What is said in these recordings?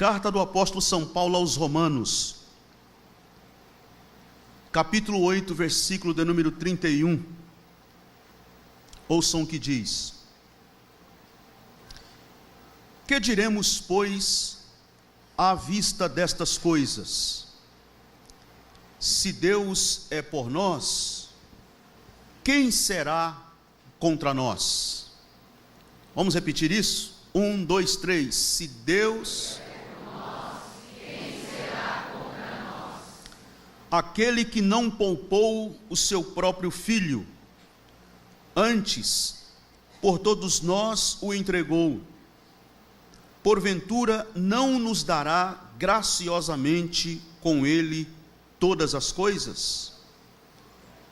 Carta do apóstolo São Paulo aos Romanos, capítulo 8, versículo de número 31. Ouçam o que diz: Que diremos, pois, à vista destas coisas? Se Deus é por nós, quem será contra nós? Vamos repetir isso? 1, 2, 3. Se Deus aquele que não poupou o seu próprio filho, antes por todos nós o entregou, porventura não nos dará graciosamente com ele todas as coisas?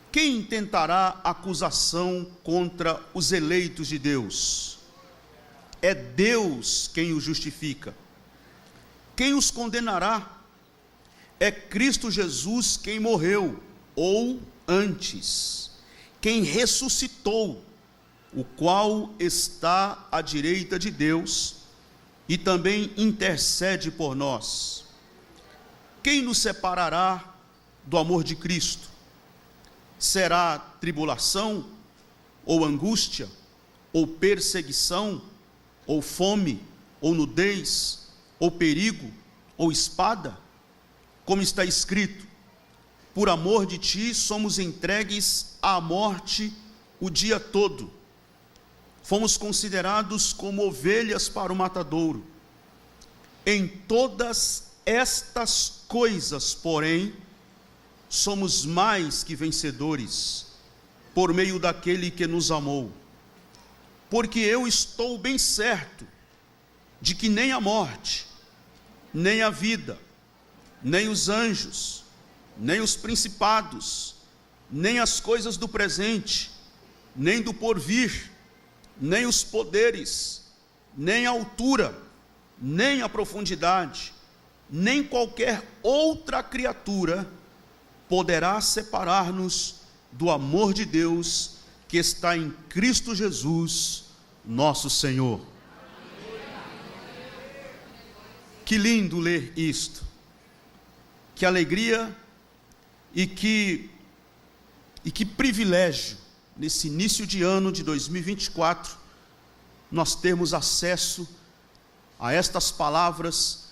Quem intentará acusação contra os eleitos de Deus? É Deus quem os justifica. Quem os condenará? É Cristo Jesus quem morreu, ou antes, quem ressuscitou, o qual está à direita de Deus e também intercede por nós. Quem nos separará do amor de Cristo? Será tribulação, ou angústia, ou perseguição, ou fome, ou nudez, ou perigo, ou espada? Como está escrito: por amor de ti somos entregues à morte o dia todo. Fomos considerados como ovelhas para o matadouro. Em todas estas coisas, porém, somos mais que vencedores, por meio daquele que nos amou. Porque eu estou bem certo de que nem a morte, nem a vida, nem os anjos, nem os principados, nem as coisas do presente, nem do porvir, nem os poderes, nem a altura, nem a profundidade, nem qualquer outra criatura poderá separar-nos do amor de Deus que está em Cristo Jesus, nosso Senhor. Que lindo ler isto. Que alegria e que privilégio, nesse início de ano de 2024, nós termos acesso a estas palavras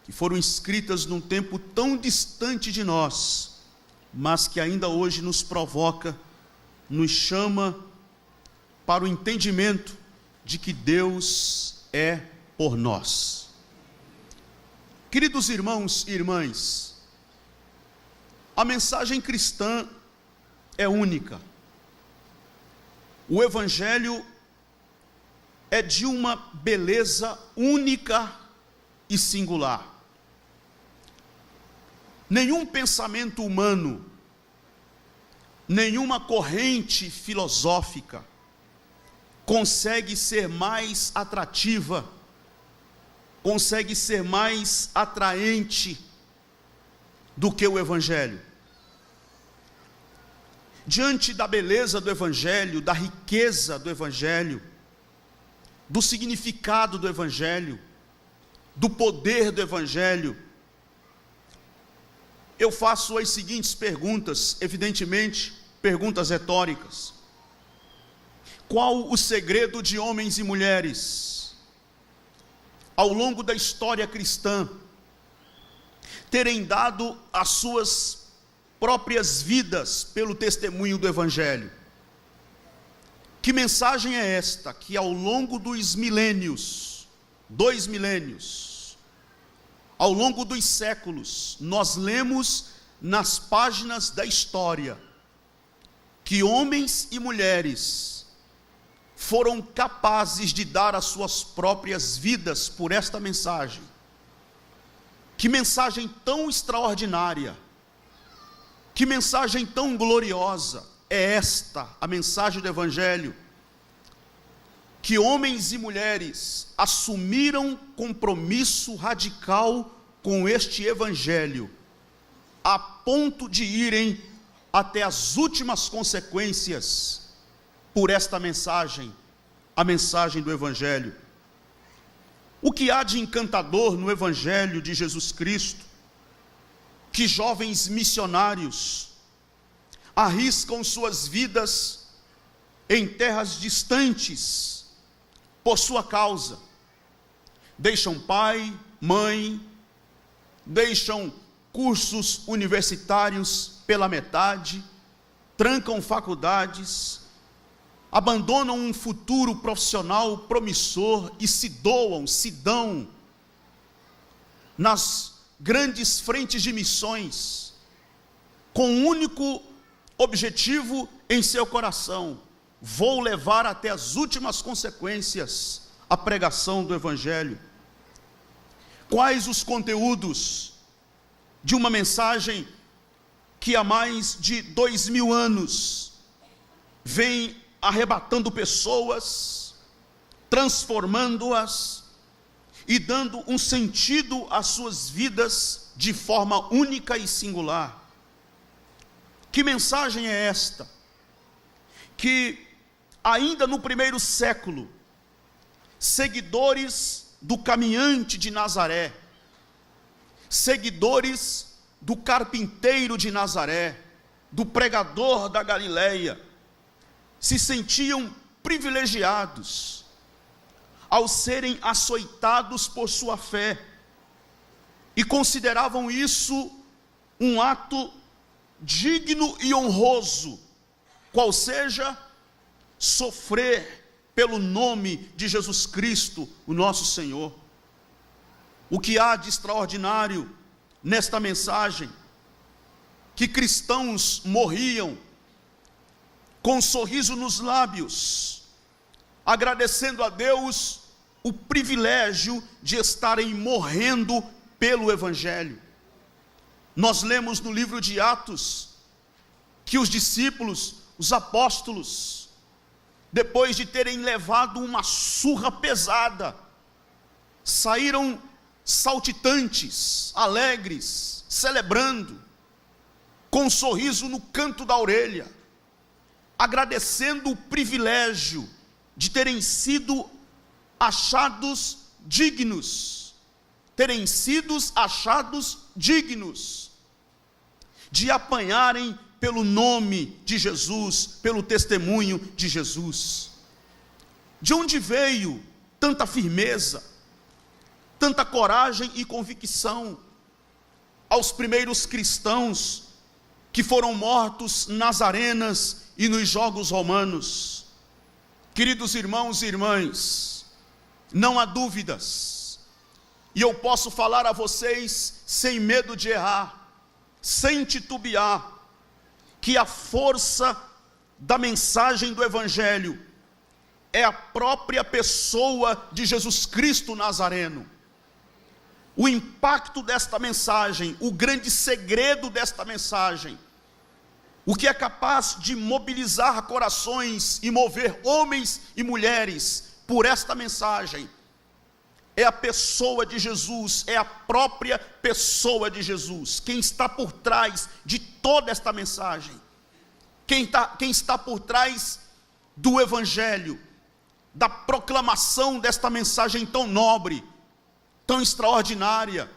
que foram escritas num tempo tão distante de nós, mas que ainda hoje nos provoca, nos chama para o entendimento de que Deus é por nós. Queridos irmãos e irmãs, a mensagem cristã é única. O Evangelho é de uma beleza única e singular. Nenhum pensamento humano, nenhuma corrente filosófica consegue ser mais atrativa, consegue ser mais atraente do que o Evangelho. Diante da beleza do Evangelho, da riqueza do Evangelho, do significado do Evangelho, do poder do Evangelho, eu faço as seguintes perguntas, evidentemente, perguntas retóricas. Qual o segredo de homens e mulheres, ao longo da história cristã, terem dado as suas próprias vidas pelo testemunho do Evangelho? Que mensagem é esta que ao longo dos milênios, 2 milênios, ao longo dos séculos, nós lemos nas páginas da história que homens e mulheres foram capazes de dar as suas próprias vidas por esta mensagem? Que mensagem tão extraordinária, que mensagem tão gloriosa é esta, a mensagem do Evangelho, que homens e mulheres assumiram compromisso radical com este Evangelho, a ponto de irem até as últimas consequências por esta mensagem, a mensagem do Evangelho. O que há de encantador no Evangelho de Jesus Cristo, que jovens missionários arriscam suas vidas em terras distantes por sua causa, deixam pai, mãe, deixam cursos universitários pela metade, trancam faculdades, abandonam um futuro profissional promissor e se dão nas grandes frentes de missões, com um único objetivo em seu coração: vou levar até as últimas consequências a pregação do Evangelho. Quais os conteúdos de uma mensagem que há mais de 2000 anos vem arrebatando pessoas, transformando-as e dando um sentido às suas vidas de forma única e singular? Que mensagem é esta? Que ainda no primeiro século, seguidores do caminhante de Nazaré, seguidores do carpinteiro de Nazaré, do pregador da Galileia, se sentiam privilegiados ao serem açoitados por sua fé e consideravam isso um ato digno e honroso, qual seja sofrer pelo nome de Jesus Cristo, o nosso Senhor. O que há de extraordinário nesta mensagem? Que cristãos morriam com um sorriso nos lábios, agradecendo a Deus o privilégio de estarem morrendo pelo Evangelho. Nós lemos no livro de Atos que os discípulos, os apóstolos, depois de terem levado uma surra pesada, saíram saltitantes, alegres, celebrando, com um sorriso no canto da orelha, agradecendo o privilégio de terem sido achados dignos, de apanharem pelo nome de Jesus, pelo testemunho de Jesus. De onde veio tanta firmeza, tanta coragem e convicção aos primeiros cristãos que foram mortos nas arenas e nos jogos romanos? Queridos irmãos e irmãs, não há dúvidas, e eu posso falar a vocês sem medo de errar, sem titubear, que a força da mensagem do Evangelho é a própria pessoa de Jesus Cristo Nazareno. O impacto desta mensagem, o grande segredo desta mensagem, o que é capaz de mobilizar corações e mover homens e mulheres por esta mensagem, é a pessoa de Jesus, é a própria pessoa de Jesus. Quem está por trás de toda esta mensagem, quem está por trás do Evangelho, da proclamação desta mensagem tão nobre, tão extraordinária,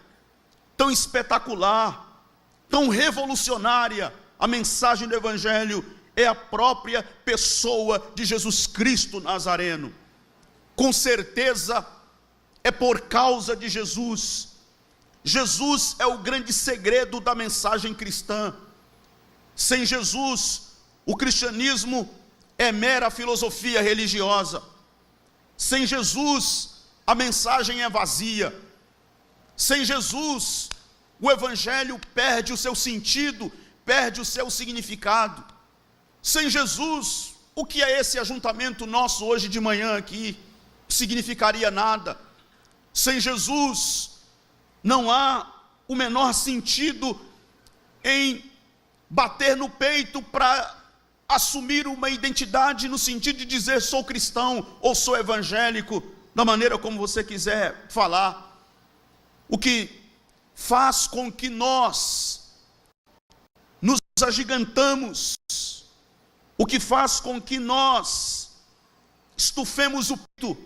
tão espetacular, tão revolucionária, a mensagem do Evangelho é a própria pessoa de Jesus Cristo Nazareno. Com certeza é por causa de Jesus. Jesus é o grande segredo da mensagem cristã. Sem Jesus, o cristianismo é mera filosofia religiosa. Sem Jesus, a mensagem é vazia. Sem Jesus, o Evangelho perde o seu sentido, perde o seu significado. Sem Jesus, o que é esse ajuntamento nosso hoje de manhã aqui? Significaria nada. Sem Jesus, não há o menor sentido em bater no peito para assumir uma identidade no sentido de dizer sou cristão ou sou evangélico, da maneira como você quiser falar. O que faz com que nós nos agigantamos, o que faz com que nós estufemos o peito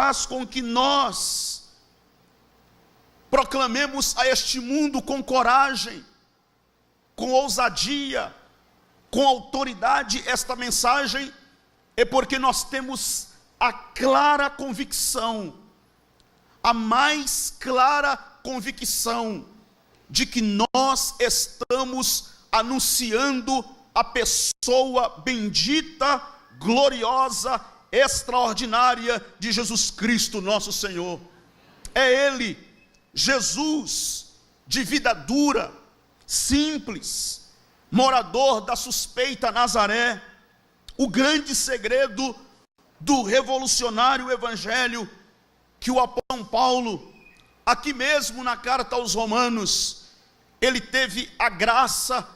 faz com que nós proclamemos a este mundo com coragem, com ousadia, com autoridade esta mensagem, é porque nós temos a clara convicção, a mais clara convicção, de que nós estamos anunciando a pessoa bendita, gloriosa, extraordinária de Jesus Cristo, nosso Senhor. É Ele, Jesus, de vida dura, simples, morador da suspeita Nazaré, o grande segredo do revolucionário evangelho que o apóstolo São Paulo, aqui mesmo na carta aos Romanos, ele teve a graça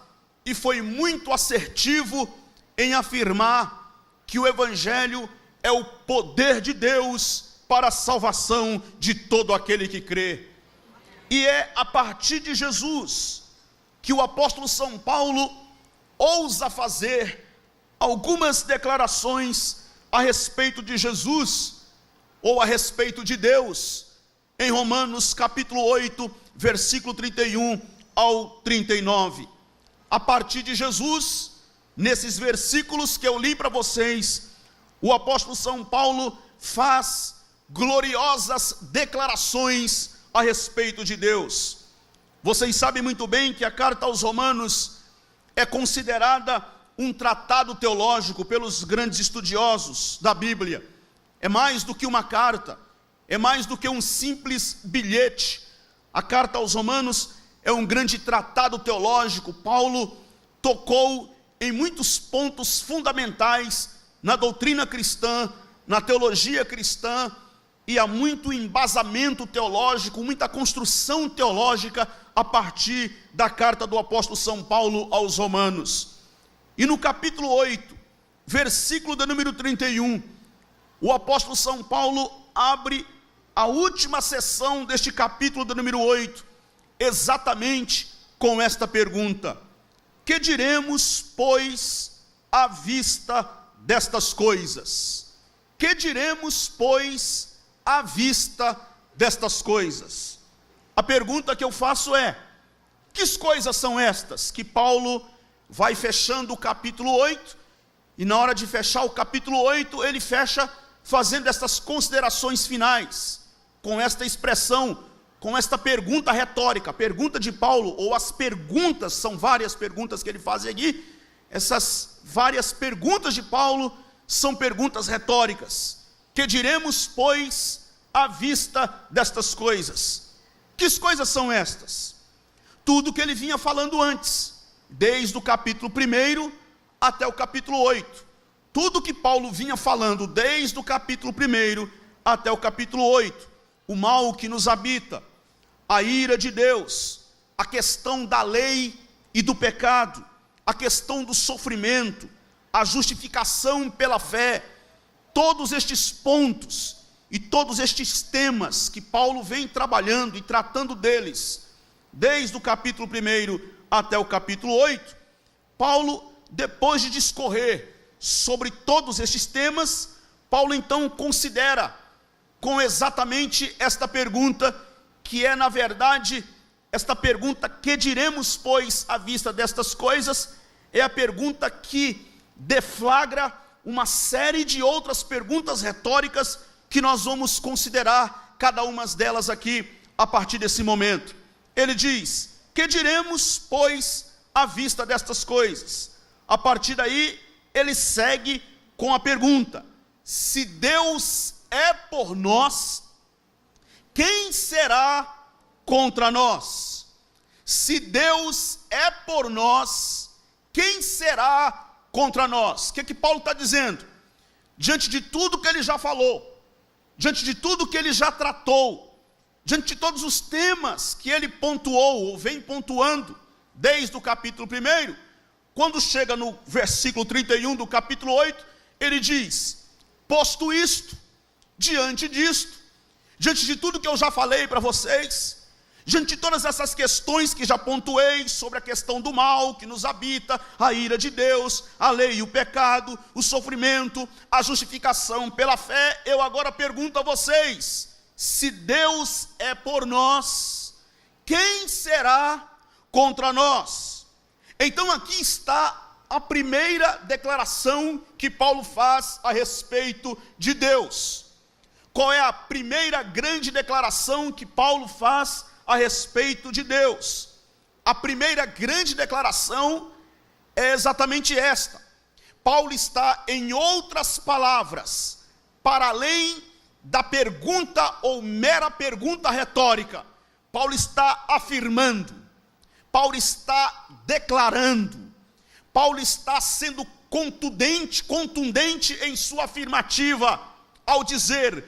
e foi muito assertivo em afirmar que o evangelho é o poder de Deus para a salvação de todo aquele que crê. E é a partir de Jesus que o apóstolo São Paulo ousa fazer algumas declarações a respeito de Jesus, ou a respeito de Deus, em Romanos capítulo 8, versículo 31 ao 39. A partir de Jesus, nesses versículos que eu li para vocês, o apóstolo São Paulo faz gloriosas declarações a respeito de Deus. Vocês sabem muito bem que a carta aos Romanos é considerada um tratado teológico pelos grandes estudiosos da Bíblia. É mais do que uma carta, é mais do que um simples bilhete. A carta aos Romanos é um grande tratado teológico. Paulo tocou em muitos pontos fundamentais na doutrina cristã, na teologia cristã, e há muito embasamento teológico, muita construção teológica a partir da carta do apóstolo São Paulo aos Romanos. E no capítulo 8, versículo de número 31, o apóstolo São Paulo abre a última sessão deste capítulo de número 8, exatamente com esta pergunta: que diremos, pois, à vista destas coisas? Que diremos, pois, à vista destas coisas? A pergunta que eu faço é: que coisas são estas? Que Paulo vai fechando o capítulo 8, e na hora de fechar o capítulo 8, ele fecha fazendo estas considerações finais, com esta expressão, com esta pergunta retórica, a pergunta de Paulo, ou as perguntas, são várias perguntas que ele faz aqui. Essas várias perguntas de Paulo são perguntas retóricas. Que diremos, pois, à vista destas coisas? Que coisas são estas? Tudo que ele vinha falando antes, desde o capítulo 1 até o capítulo 8. Tudo que Paulo vinha falando desde o capítulo 1 até o capítulo 8. O mal que nos habita, a ira de Deus, a questão da lei e do pecado, a questão do sofrimento, a justificação pela fé. Todos estes pontos e todos estes temas que Paulo vem trabalhando e tratando deles, desde o capítulo 1 até o capítulo 8, Paulo, depois de discorrer sobre todos estes temas, Paulo então considera com exatamente esta pergunta, que é na verdade, esta pergunta: que diremos, pois, à vista destas coisas? É a pergunta que deflagra uma série de outras perguntas retóricas que nós vamos considerar cada uma delas aqui a partir desse momento. Ele diz: que diremos, pois, à vista destas coisas? A partir daí, ele segue com a pergunta: se Deus é por nós, quem será contra nós? Se Deus é por nós, quem será contra nós? O que Paulo está dizendo? Diante de tudo que ele já falou, diante de tudo que ele já tratou, diante de todos os temas que ele pontuou, ou vem pontuando, desde o capítulo 1, quando chega no versículo 31 do capítulo 8, ele diz: posto isto, diante disto, diante de tudo que eu já falei para vocês, Diante de todas essas questões que já pontuei sobre a questão do mal que nos habita, a ira de Deus, a lei e o pecado, o sofrimento, a justificação pela fé, eu agora pergunto a vocês: se Deus é por nós, quem será contra nós? Então aqui está a primeira declaração que Paulo faz a respeito de Deus. Qual é a primeira grande declaração que Paulo faz a respeito de Deus? A primeira grande declaração é exatamente esta. Paulo está, em outras palavras, para além da pergunta ou mera pergunta retórica, Paulo está afirmando, Paulo está declarando, Paulo está sendo contundente em sua afirmativa, ao dizer: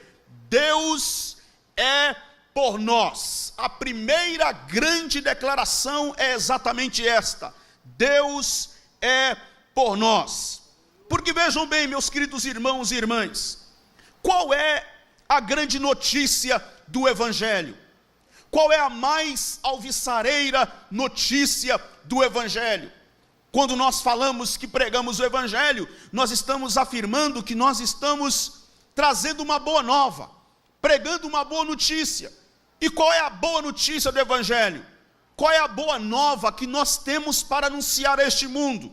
Deus é por nós. A primeira grande declaração é exatamente esta: Deus é por nós. Porque vejam bem, meus queridos irmãos e irmãs, qual é a grande notícia do Evangelho? Qual é a mais alvissareira notícia do Evangelho? Quando nós falamos que pregamos o Evangelho, nós estamos afirmando que nós estamos trazendo uma boa nova, pregando uma boa notícia. E qual é a boa notícia do Evangelho? Qual é a boa nova que nós temos para anunciar a este mundo?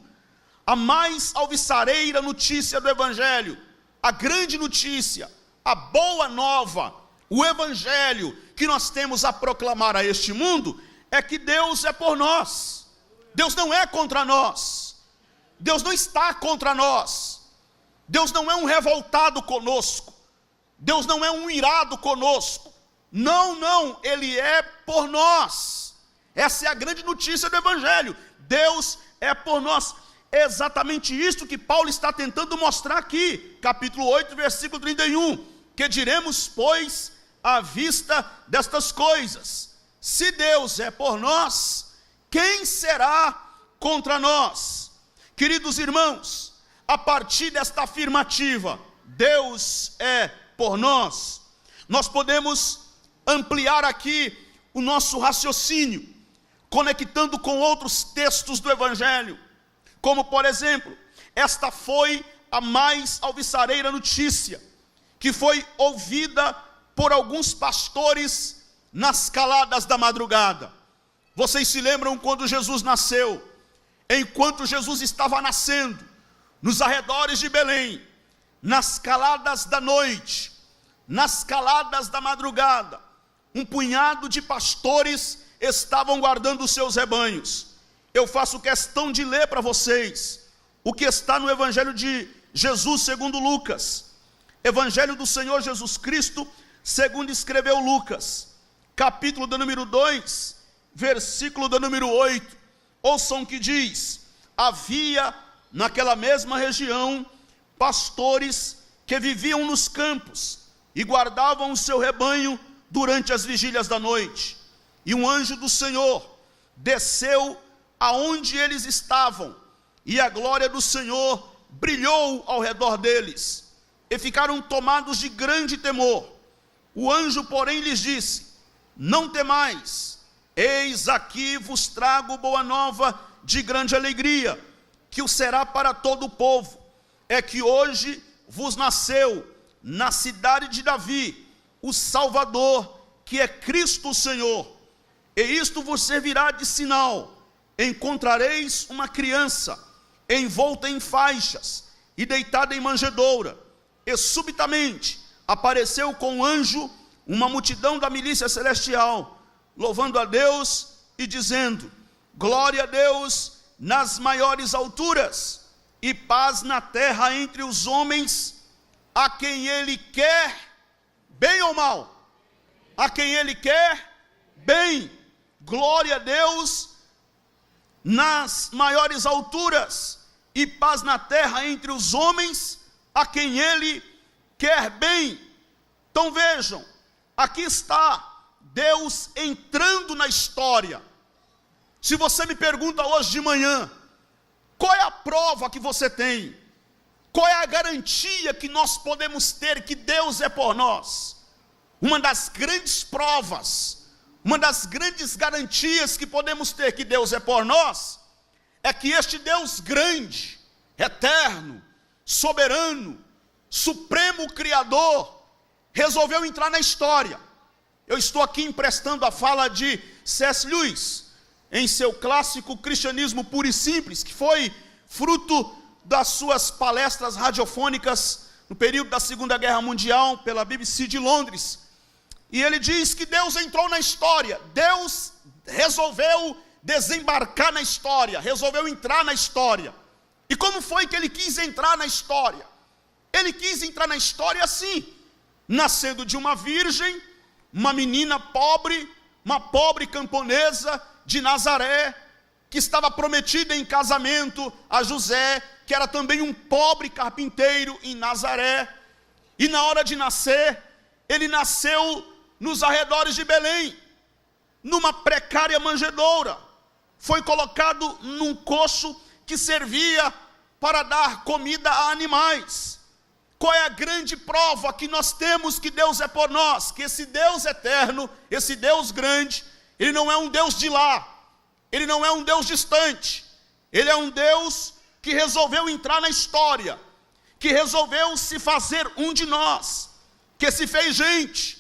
A mais alvissareira notícia do Evangelho, a grande notícia, a boa nova, o Evangelho que nós temos a proclamar a este mundo, é que Deus é por nós. Deus não é contra nós. Deus não está contra nós. Deus não é um revoltado conosco. Deus não é um irado conosco. Não, Ele é por nós. Essa é a grande notícia do Evangelho. Deus é por nós. É exatamente isso que Paulo está tentando mostrar aqui. Capítulo 8, versículo 31. Que diremos, pois, à vista destas coisas? Se Deus é por nós, quem será contra nós? Queridos irmãos, a partir desta afirmativa, Deus é por nós, nós podemos ampliar aqui o nosso raciocínio, conectando com outros textos do Evangelho, como por exemplo, esta foi a mais alvissareira notícia, que foi ouvida por alguns pastores nas caladas da madrugada. Vocês se lembram quando Jesus nasceu? Enquanto Jesus estava nascendo, nos arredores de Belém, nas caladas da noite, nas caladas da madrugada, um punhado de pastores estavam guardando os seus rebanhos. Eu faço questão de ler para vocês o que está no Evangelho de Jesus segundo Lucas, Evangelho do Senhor Jesus Cristo segundo escreveu Lucas, capítulo do número 2, versículo do número 8, ouçam o que diz: havia naquela mesma região pastores que viviam nos campos e guardavam o seu rebanho durante as vigílias da noite, e um anjo do Senhor desceu aonde eles estavam, e a glória do Senhor brilhou ao redor deles, e ficaram tomados de grande temor. O anjo, porém, lhes disse: não temais, eis aqui vos trago boa nova de grande alegria, que o será para todo o povo. É que hoje vos nasceu na cidade de Davi o Salvador, que é Cristo o Senhor. E isto vos servirá de sinal: encontrareis uma criança envolta em faixas e deitada em manjedoura. E subitamente apareceu com o anjo uma multidão da milícia celestial, louvando a Deus e dizendo: glória a Deus nas maiores alturas, e paz na terra entre os homens, a quem Ele quer bem ou mal? A quem Ele quer bem. Glória a Deus nas maiores alturas, e paz na terra entre os homens, a quem Ele quer bem. Então vejam, aqui está Deus entrando na história. Se você me pergunta hoje de manhã, qual é a prova que você tem? Qual é a garantia que nós podemos ter que Deus é por nós? Uma das grandes provas, uma das grandes garantias que podemos ter que Deus é por nós, é que este Deus grande, eterno, soberano, supremo Criador, resolveu entrar na história. Eu estou aqui emprestando a fala de C.S. Lewis, em seu clássico Cristianismo Puro e Simples, que foi fruto das suas palestras radiofônicas no período da Segunda Guerra Mundial, pela BBC de Londres. E ele diz que Deus entrou na história, Deus resolveu desembarcar na história, resolveu entrar na história. E como foi que ele quis entrar na história? Ele quis entrar na história assim, nascendo de uma virgem, uma menina pobre, uma pobre camponesa de Nazaré, que estava prometida em casamento a José, que era também um pobre carpinteiro em Nazaré. E na hora de nascer, ele nasceu nos arredores de Belém, numa precária manjedoura. Foi colocado num coxo que servia para dar comida a animais. Qual é a grande prova que nós temos que Deus é por nós? Que esse Deus eterno, esse Deus grande, ele não é um Deus de lá, ele não é um Deus distante, ele é um Deus que resolveu entrar na história, que resolveu se fazer um de nós, que se fez gente.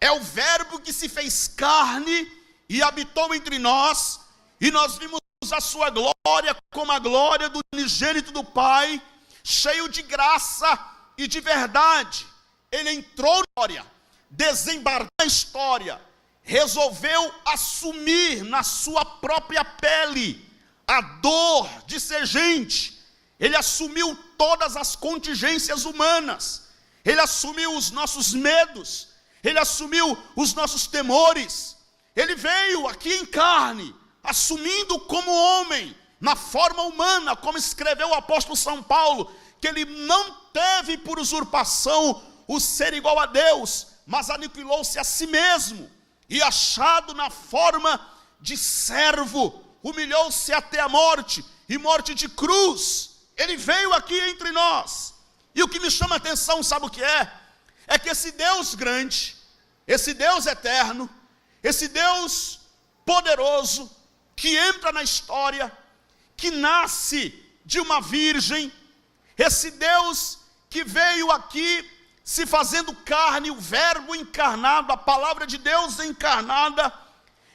É o Verbo que se fez carne e habitou entre nós, e nós vimos a sua glória como a glória do unigênito do Pai, cheio de graça e de verdade. Ele entrou na história, desembarcou na história, resolveu assumir na sua própria pele a dor de ser gente. Ele assumiu todas as contingências humanas, ele assumiu os nossos medos, ele assumiu os nossos temores. Ele veio aqui em carne, assumindo como homem, na forma humana, como escreveu o apóstolo São Paulo, que ele não teve por usurpação o ser igual a Deus, mas aniquilou-se a si mesmo, e achado na forma de servo, humilhou-se até a morte, e morte de cruz. Ele veio aqui entre nós. E o que me chama a atenção, sabe o que é? É que esse Deus grande, esse Deus eterno, esse Deus poderoso, que entra na história, que nasce de uma virgem, esse Deus que veio aqui se fazendo carne, o Verbo encarnado, a palavra de Deus encarnada,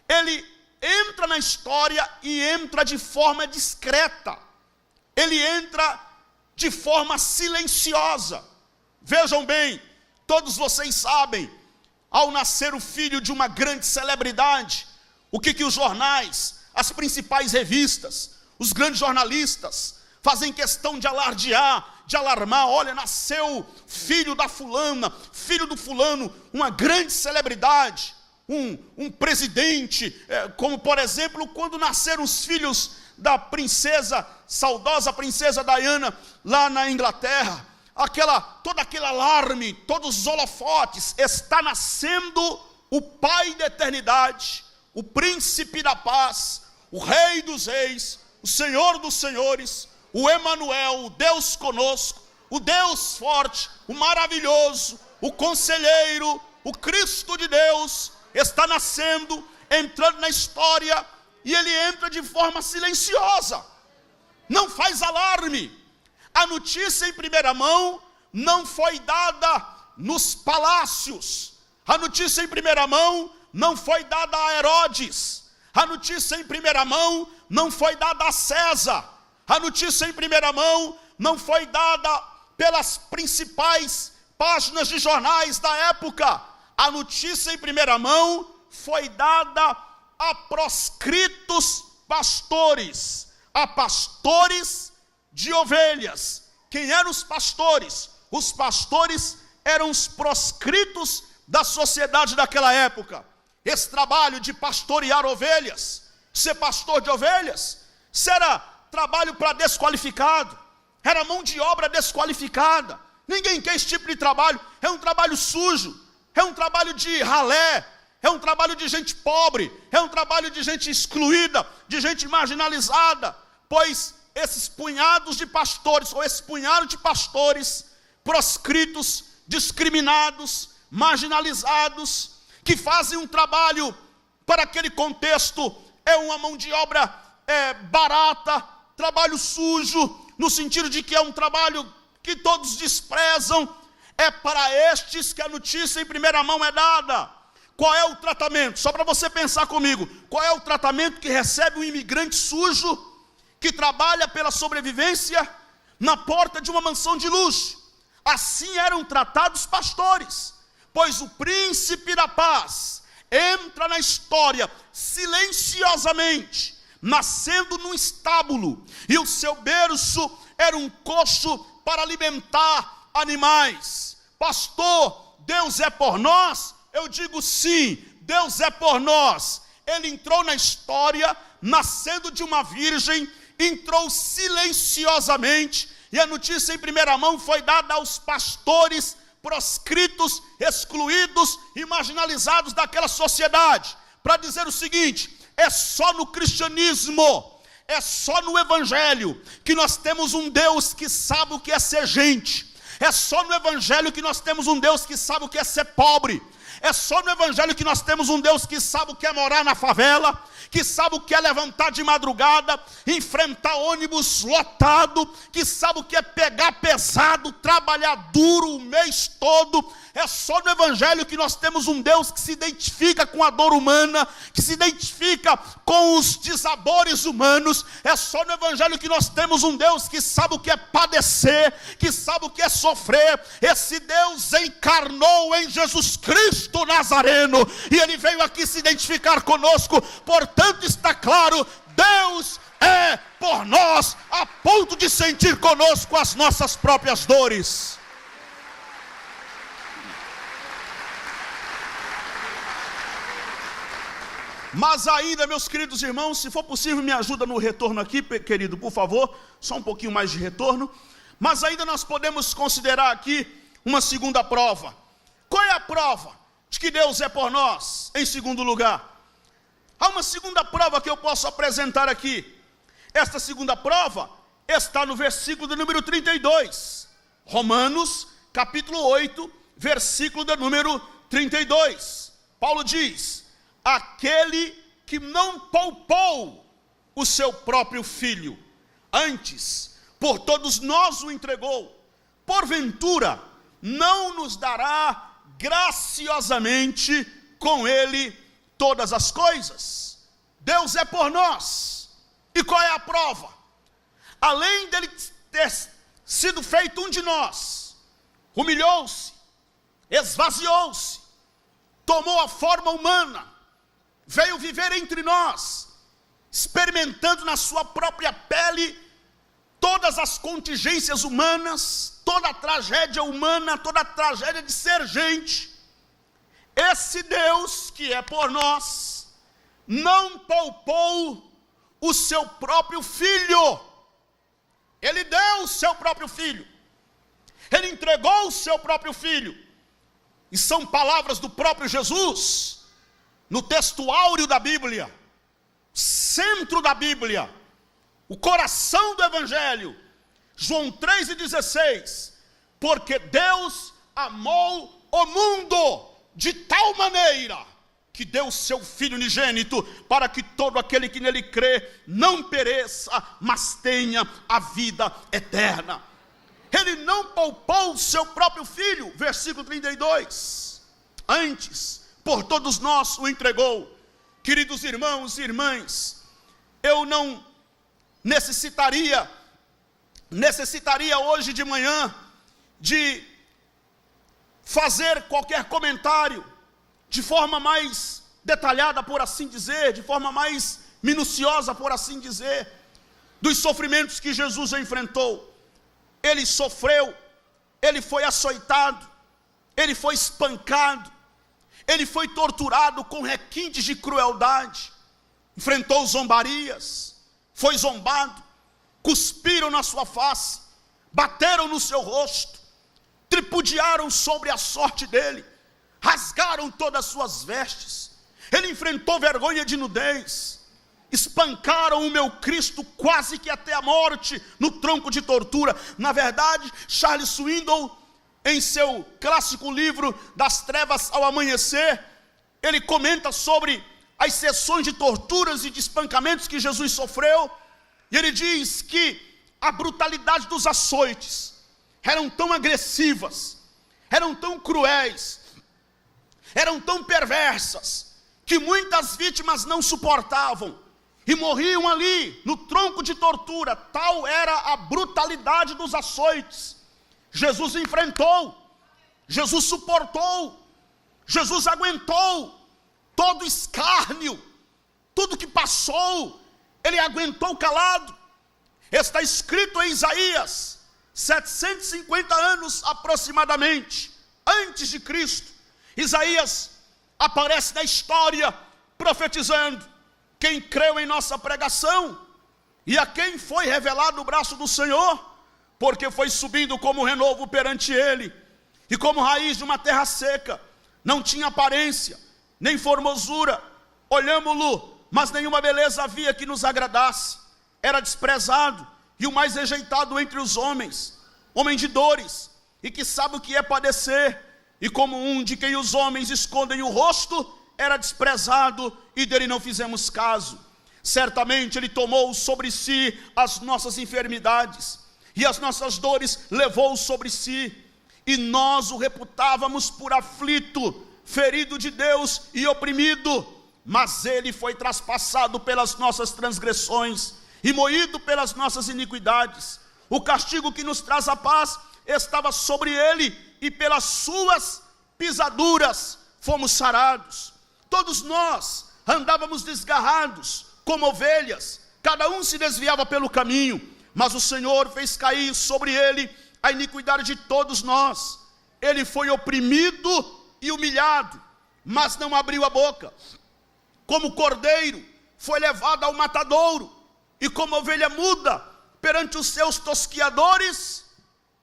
ele entra na história e entra de forma discreta, ele entra de forma silenciosa. Vejam bem, todos vocês sabem, ao nascer o filho de uma grande celebridade, o que os jornais, as principais revistas, os grandes jornalistas fazem questão de alardear, de alarmar. Olha, nasceu filho da fulana, filho do fulano, uma grande celebridade, um presidente, como por exemplo, quando nasceram os filhos da princesa, saudosa princesa Diana, lá na Inglaterra, todo aquele alarme, todos os holofotes, está nascendo o Pai da eternidade, o príncipe da paz, o Rei dos reis, o Senhor dos senhores, o Emanuel, o Deus conosco, o Deus forte, o maravilhoso, o conselheiro, o Cristo de Deus, está nascendo, entrando na história, e ele entra de forma silenciosa, não faz alarme. A notícia em primeira mão não foi dada nos palácios, a notícia em primeira mão não foi dada a Herodes, a notícia em primeira mão não foi dada a César, a notícia em primeira mão não foi dada pelas principais páginas de jornais da época, a notícia em primeira mão foi dada a proscritos pastores, a pastores de ovelhas. Quem eram os pastores? Os pastores eram os proscritos da sociedade daquela época. Esse trabalho de pastorear ovelhas, ser pastor de ovelhas, isso era trabalho para desqualificado, era mão de obra desqualificada. Ninguém quer esse tipo de trabalho, é um trabalho sujo, é um trabalho de ralé, é um trabalho de gente pobre, é um trabalho de gente excluída, de gente marginalizada, pois esses punhados de pastores, ou esse punhado de pastores proscritos, discriminados, marginalizados, que fazem um trabalho para aquele contexto, é uma mão de obra barata, trabalho sujo, no sentido de que é um trabalho que todos desprezam. É para estes que a notícia em primeira mão é dada. Qual é o tratamento? Só para você pensar comigo. Qual é o tratamento que recebe um imigrante sujo, que trabalha pela sobrevivência na porta de uma mansão de luxo? Assim eram tratados pastores, pois o príncipe da paz entra na história silenciosamente, nascendo num estábulo, e o seu berço era um coxo para alimentar animais. Pastor, Deus é por nós? Eu digo sim, Deus é por nós. Ele entrou na história, nascendo de uma virgem, entrou silenciosamente, e a notícia em primeira mão foi dada aos pastores proscritos, excluídos e marginalizados daquela sociedade, para dizer o seguinte: é só no cristianismo, é só no evangelho que nós temos um Deus que sabe o que é ser gente. É só no evangelho que nós temos um Deus que sabe o que é ser pobre. É só no evangelho que nós temos um Deus que sabe o que é morar na favela, que sabe o que é levantar de madrugada, enfrentar ônibus lotado, que sabe o que é pegar pesado, trabalhar duro o mês todo. É só no evangelho que nós temos um Deus que se identifica com a dor humana, que se identifica com os dissabores humanos. É só no evangelho que nós temos um Deus que sabe o que é padecer, que sabe o que é sofrer. Esse Deus encarnou em Jesus Cristo Nazareno, e Ele veio aqui se identificar conosco. Portanto, está claro, Deus é por nós, a ponto de sentir conosco as nossas próprias dores. Mas ainda, meus queridos irmãos, se for possível, me ajuda no retorno aqui, querido, por favor, só um pouquinho mais de retorno. Mas ainda nós podemos considerar aqui uma segunda prova. Qual é a prova de que Deus é por nós? Em segundo lugar, há uma segunda prova que eu posso apresentar aqui. Esta segunda prova está no versículo de número 32. Romanos, capítulo 8, versículo de número 32. Paulo diz: aquele que não poupou o seu próprio filho, antes por todos nós o entregou, porventura não nos dará graciosamente com ele todas as coisas? Deus é por nós. E qual é a prova? Além dele ter sido feito um de nós, humilhou-se, esvaziou-se, tomou a forma humana, veio viver entre nós, experimentando na sua própria pele todas as contingências humanas, toda a tragédia humana, toda a tragédia de ser gente. Esse Deus que é por nós não poupou o seu próprio filho. Ele deu o seu próprio filho, ele entregou o seu próprio filho. E são palavras do próprio Jesus, no texto áureo da Bíblia, centro da Bíblia, o coração do Evangelho, João 3,16, porque Deus amou o mundo de tal maneira que deu o seu Filho unigênito, para que todo aquele que nele crê não pereça, mas tenha a vida eterna. Ele não poupou o seu próprio Filho, versículo 32, antes por todos nós o entregou. Queridos irmãos e irmãs, eu não necessitaria hoje de manhã de fazer qualquer comentário de forma mais detalhada, por assim dizer, de forma mais minuciosa, por assim dizer, dos sofrimentos que Jesus enfrentou. Ele sofreu, ele foi açoitado, ele foi espancado, ele foi torturado com requintes de crueldade, enfrentou zombarias, foi zombado, cuspiram na sua face, bateram no seu rosto, tripudiaram sobre a sorte dele, rasgaram todas as suas vestes, ele enfrentou vergonha de nudez, espancaram o meu Cristo quase que até a morte, no tronco de tortura. Na verdade, Charles Swindoll, em seu clássico livro Das Trevas ao Amanhecer, ele comenta sobre as sessões de torturas e de espancamentos que Jesus sofreu, e ele diz que a brutalidade dos açoites eram tão agressivas, eram tão cruéis, eram tão perversas, que muitas vítimas não suportavam e morriam ali no tronco de tortura. Tal era a brutalidade dos açoites. Jesus enfrentou, Jesus suportou, Jesus aguentou todo escárnio, tudo que passou, ele aguentou calado. Está escrito em Isaías, 750 anos aproximadamente antes de Cristo. Isaías aparece na história profetizando: quem creu em nossa pregação e a quem foi revelado o braço do Senhor, porque foi subindo como renovo perante ele, e como raiz de uma terra seca, não tinha aparência, nem formosura, olhámo-lo, mas nenhuma beleza havia que nos agradasse, era desprezado, e o mais rejeitado entre os homens, homem de dores, e que sabe o que é padecer, e como um de quem os homens escondem o rosto, era desprezado, e dele não fizemos caso. Certamente ele tomou sobre si as nossas enfermidades, e as nossas dores levou sobre si, e nós o reputávamos por aflito, ferido de Deus e oprimido, mas ele foi traspassado pelas nossas transgressões, e moído pelas nossas iniquidades. O castigo que nos traz a paz estava sobre ele, e pelas suas pisaduras fomos sarados. Todos nós andávamos desgarrados como ovelhas, cada um se desviava pelo caminho, mas o Senhor fez cair sobre ele a iniquidade de todos nós. Ele foi oprimido e humilhado, mas não abriu a boca. Como cordeiro foi levado ao matadouro, e como ovelha muda perante os seus tosquiadores,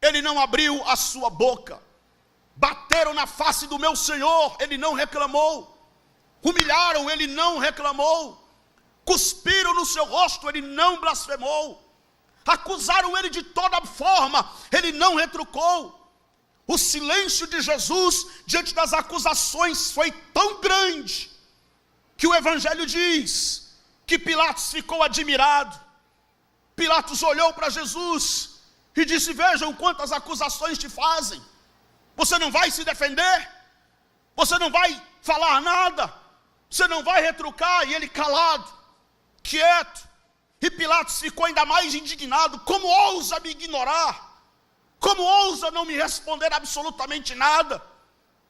ele não abriu a sua boca. Bateram na face do meu Senhor, ele não reclamou. Humilharam, ele não reclamou. Cuspiram no seu rosto, ele não blasfemou. Acusaram ele de toda forma, ele não retrucou. O silêncio de Jesus diante das acusações foi tão grande, que o Evangelho diz que Pilatos ficou admirado. Pilatos olhou para Jesus e disse: vejam quantas acusações te fazem. Você não vai se defender? Você não vai falar nada? Você não vai retrucar? E ele calado, quieto. E Pilatos ficou ainda mais indignado: como ousa me ignorar? Como ousa não me responder absolutamente nada?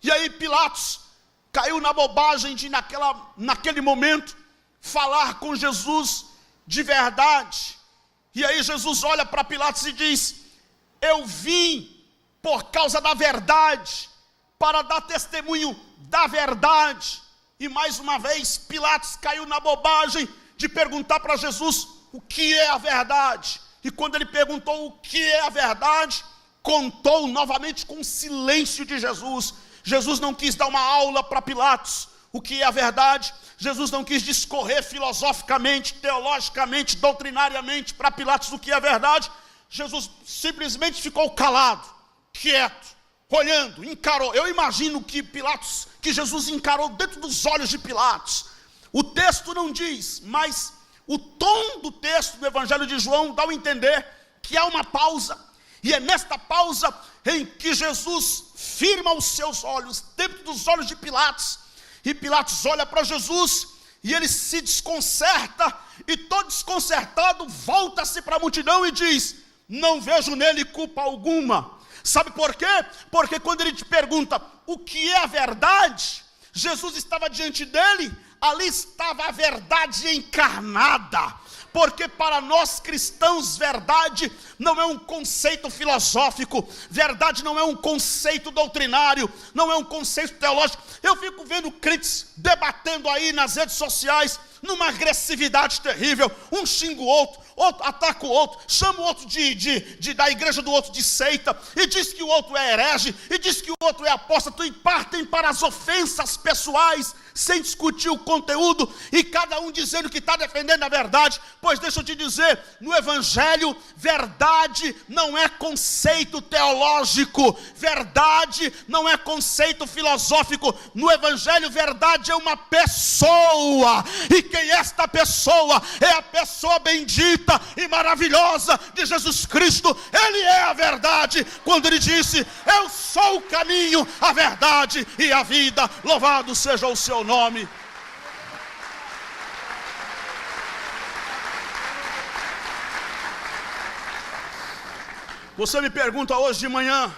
E aí Pilatos caiu na bobagem de naquele momento falar com Jesus de verdade. E aí Jesus olha para Pilatos e diz: eu vim por causa da verdade, para dar testemunho da verdade. E mais uma vez Pilatos caiu na bobagem de perguntar para Jesus o que é a verdade. E quando ele perguntou o que é a verdade, contou novamente com o silêncio de Jesus. Jesus não quis dar uma aula para Pilatos o que é a verdade. Jesus não quis discorrer filosoficamente, teologicamente, doutrinariamente para Pilatos o que é a verdade. Jesus simplesmente ficou calado, quieto, olhando, encarou. Eu imagino que Jesus encarou dentro dos olhos de Pilatos. O texto não diz, mas o tom do texto do Evangelho de João dá a entender que há uma pausa, e é nesta pausa em que Jesus firma os seus olhos dentro dos olhos de Pilatos, e Pilatos olha para Jesus, e ele se desconcerta, e todo desconcertado volta-se para a multidão e diz: não vejo nele culpa alguma. Sabe por quê? Porque quando ele te pergunta o que é a verdade, Jesus estava diante dele, ali estava a verdade encarnada. Porque para nós cristãos, verdade não é um conceito filosófico, verdade não é um conceito doutrinário, não é um conceito teológico. Eu fico vendo crentes debatendo aí nas redes sociais numa agressividade terrível. Um xinga o outro ataca o outro, chama o outro da igreja do outro de seita, e diz que o outro é herege, e diz que o outro é apóstata, e partem para as ofensas pessoais, sem discutir o conteúdo, e cada um dizendo que está defendendo a verdade. Pois deixa eu te dizer, no Evangelho, verdade não é conceito teológico, verdade não é conceito filosófico. No Evangelho, verdade é uma pessoa, e quem é esta pessoa? É a pessoa bendita e maravilhosa de Jesus Cristo. Ele é a verdade, quando ele disse: eu sou o caminho, a verdade e a vida. Louvado seja o seu nome. Você me pergunta hoje de manhã,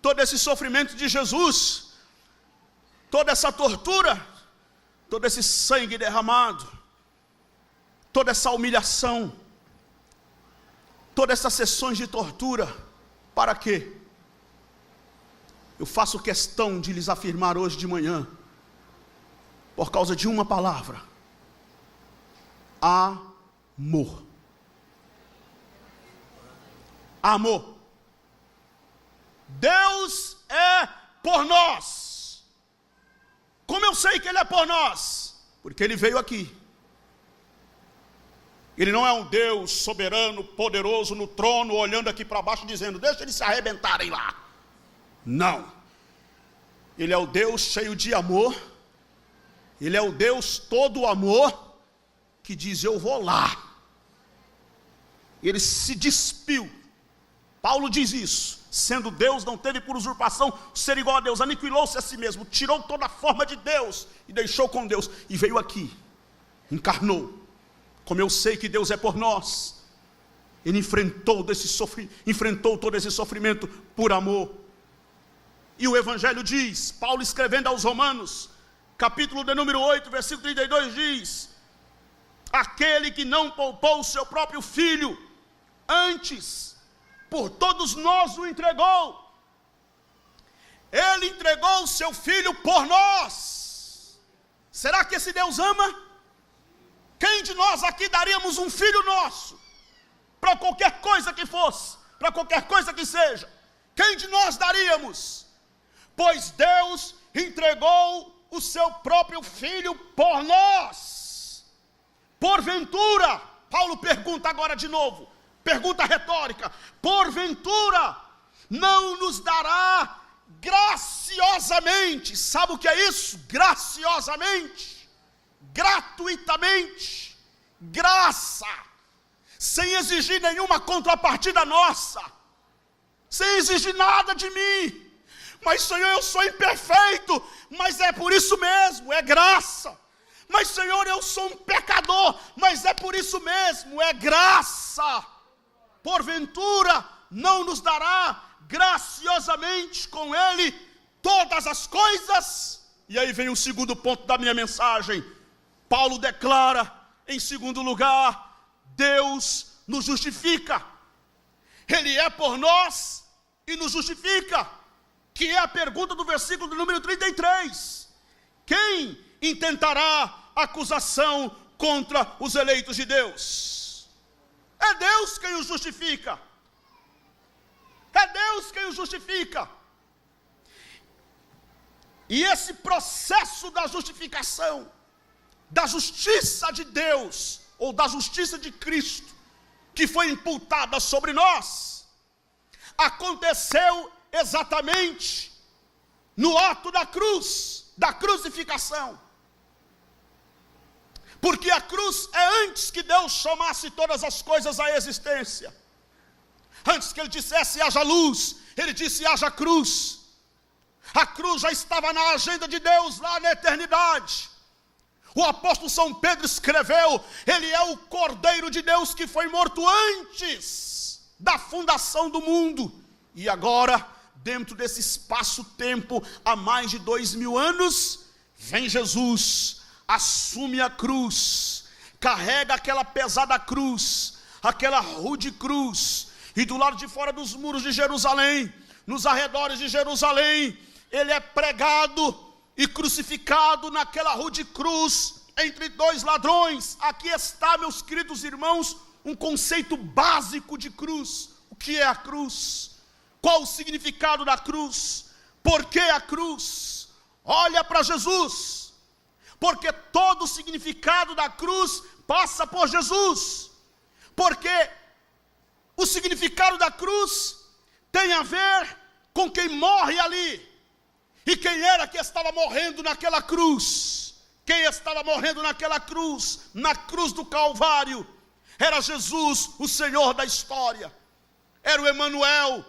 todo esse sofrimento de Jesus, toda essa tortura, todo esse sangue derramado, toda essa humilhação, todas essas sessões de tortura, para quê? Eu faço questão de lhes afirmar hoje de manhã, por causa de uma palavra: amor. Amor. Deus é por nós. Como eu sei que Ele é por nós? Porque Ele veio aqui. Ele não é um Deus soberano, poderoso no trono, olhando aqui para baixo, dizendo: deixa eles se arrebentarem lá. Não. Ele é o Deus cheio de amor. Ele é o Deus todo amor, que diz: eu vou lá. Ele se despiu. Paulo diz isso: sendo Deus, não teve por usurpação ser igual a Deus, aniquilou-se a si mesmo, tirou toda a forma de Deus e deixou com Deus, e veio aqui, encarnou. Como eu sei que Deus é por nós, Ele enfrentou todo esse sofrimento por amor. E o Evangelho diz, Paulo escrevendo aos Romanos, capítulo de número 8, versículo 32, diz: aquele que não poupou o seu próprio filho, antes por todos nós o entregou. Ele entregou o seu filho por nós. Será que esse Deus ama? Quem de nós aqui daríamos um filho nosso, para qualquer coisa que fosse, para qualquer coisa que seja? Quem de nós daríamos? Pois Deus entregou o seu próprio filho por nós. Porventura, Paulo pergunta agora de novo, pergunta retórica: porventura não nos dará graciosamente? Sabe o que é isso? Graciosamente, gratuitamente, graça, sem exigir nenhuma contrapartida nossa, sem exigir nada de mim. Mas Senhor, eu sou imperfeito, mas é por isso mesmo, é graça. Mas Senhor, eu sou um pecador, mas é por isso mesmo, é graça. Porventura não nos dará graciosamente com Ele todas as coisas? E aí vem o segundo ponto da minha mensagem. Paulo declara, em segundo lugar, Deus nos justifica. Ele é por nós e nos justifica, que é a pergunta do versículo número 33. Quem intentará acusação contra os eleitos de Deus? É Deus quem os justifica. É Deus quem os justifica. E esse processo da justificação, da justiça de Deus, ou da justiça de Cristo, que foi imputada sobre nós, aconteceu exatamente no ato da cruz, da crucificação. Porque a cruz é antes que Deus chamasse todas as coisas à existência. Antes que Ele dissesse haja luz, Ele disse haja cruz. A cruz já estava na agenda de Deus lá na eternidade. O apóstolo São Pedro escreveu: Ele é o Cordeiro de Deus que foi morto antes da fundação do mundo. E agora, dentro desse espaço-tempo, há mais de 2000 anos, vem Jesus, assume a cruz, carrega aquela pesada cruz, aquela rude cruz, e do lado de fora dos muros de Jerusalém, nos arredores de Jerusalém, Ele é pregado e crucificado naquela rude cruz entre dois ladrões. Aqui está, meus queridos irmãos, um conceito básico de cruz. O que é a cruz? Qual o significado da cruz? Por que a cruz? Olha para Jesus, porque todo o significado da cruz passa por Jesus, porque o significado da cruz tem a ver com quem morre ali. E quem era que estava morrendo naquela cruz? Quem estava morrendo naquela cruz? Na cruz do Calvário, era Jesus, o Senhor da história. Era o Emanuel,